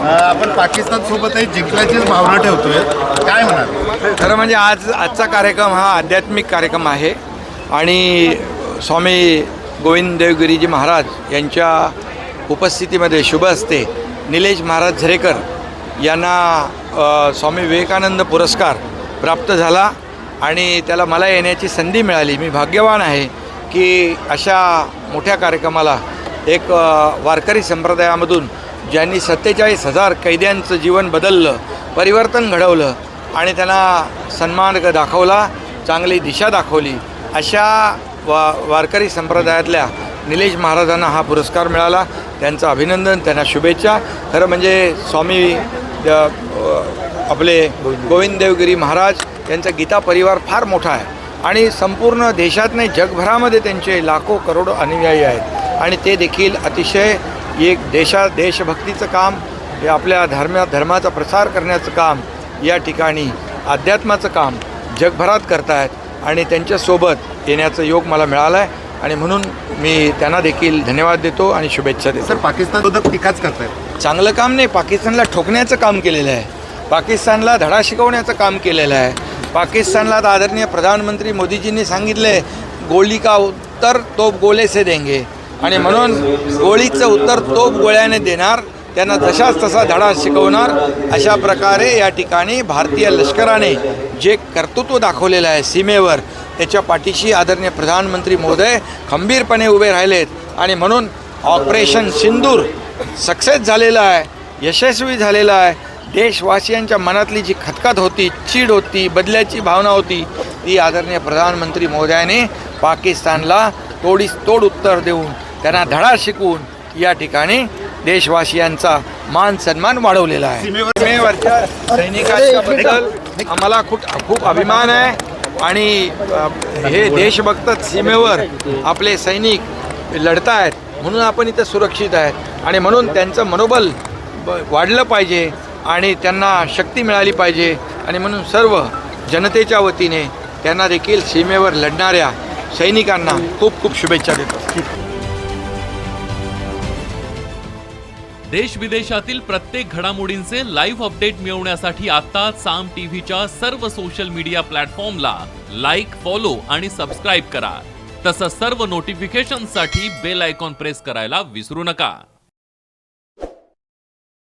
आपण पाकिस्तान सोबतही जिंकल्याचीच भावना ठेवतोय, काय म्हणाल? खरं म्हणजे आजचा कार्यक्रम हा आध्यात्मिक कार्यक्रम आहे आणि स्वामी गोविंद देवगिरीजी महाराज यांच्या उपस्थितीमध्ये शुभ हस्ते निलेश महाराज झरेकर यांना स्वामी विवेकानंद पुरस्कार प्राप्त झाला आणि त्याला मला येण्याची संधी मिळाली. मी भाग्यवान आहे की अशा मोठ्या कार्यक्रमाला एक वारकरी संप्रदायामधून ज्यांनी 47,000 कैद्यांचं जीवन बदललं, परिवर्तन घडवलं आणि त्यांना सन्मान दाखवला, चांगली दिशा दाखवली, अशा वारकरी संप्रदायातल्या निलेश महाराजांना हा पुरस्कार मिळाला. त्यांचं अभिनंदन, त्यांना शुभेच्छा. खरं म्हणजे स्वामी आपले गोविंद देवगिरी महाराज यांचा गीता परिवार फार मोठा आहे आणि संपूर्ण देशात नाही जगभरामध्ये त्यांचे लाखो करोडो अनुयायी आहेत आणि ते देखील अतिशय एक देशभक्तीचं काम, हे आपल्या धर्माचा प्रसार करण्याचं काम, या ठिकाणी अध्यात्माचं काम जगभरात करत आहेत आणि त्यांच्यासोबत येण्याचं योग मला मिळालं आहे आणि म्हणून मी त्यांना देखील धन्यवाद देतो आणि शुभेच्छा देतो. सर, पाकिस्तानबद्दल टीकाच करतायत. चांगलं काम नाही, पाकिस्तानला ठोकण्याचं काम केलेलं आहे, पाकिस्तानला धडा शिकवण्याचं काम केलेलं आहे. पाकिस्तानला आदरणीय प्रधानमंत्री मोदीजींनी सांगितले गोळी का उत्तर तोप गोले से देंगे आणि म्हणून गोळीचं उत्तर तोप गोळ्याने देणार, त्यांना जशाच तसा धडा शिकवणार. अशा प्रकारे या ठिकाणी भारतीय लष्कराने जे कर्तृत्व दाखवलेलं आहे सीमेवर, त्याच्या पाठीशी आदरणीय प्रधानमंत्री महोदय खंबीरपणे उभे राहिलेत आणि म्हणून ऑपरेशन सिंदूर सक्सेस झालेलं आहे, यशस्वी झालेलं आहे. देशवासियांच्या मनातली जी खतखत होती, चीड होती, बदल्याची भावना होती, ती आदरणीय प्रधानमंत्री महोदयाने पाकिस्तानला तोड उत्तर देऊन त्यांना धडा शिकवून या ठिकाणी देशवासियांचा मान सन्मान वाढवलेला आहे. सीमेवरच्या सैनिकांच्याबद्दल आम्हाला खूप अभिमान आहे आणि हे देशभक्त सीमेवर आपले सैनिक लढत आहेत म्हणून आपण इथं सुरक्षित आहेत आणि म्हणून त्यांचं मनोबल वाढलं पाहिजे आणि त्यांना शक्ती मिळाली पाहिजे आणि म्हणून सर्व जनतेच्या वतीने त्यांना देखील सीमेवर लढणाऱ्या सैनिकांना खूप शुभेच्छा देतो. देश विदेशातील प्रत्येक घडामोडींचे लाईव्ह अपडेट मिळवण्यासाठी आता साम टीव्हीच्या सर्व सोशल मीडिया प्लॅटफॉर्मला लाईक, फॉलो आणि सबस्क्राईब करा. तसंच सर्व नोटिफिकेशनसाठी बेल आयकॉन प्रेस करायला विसरू नका.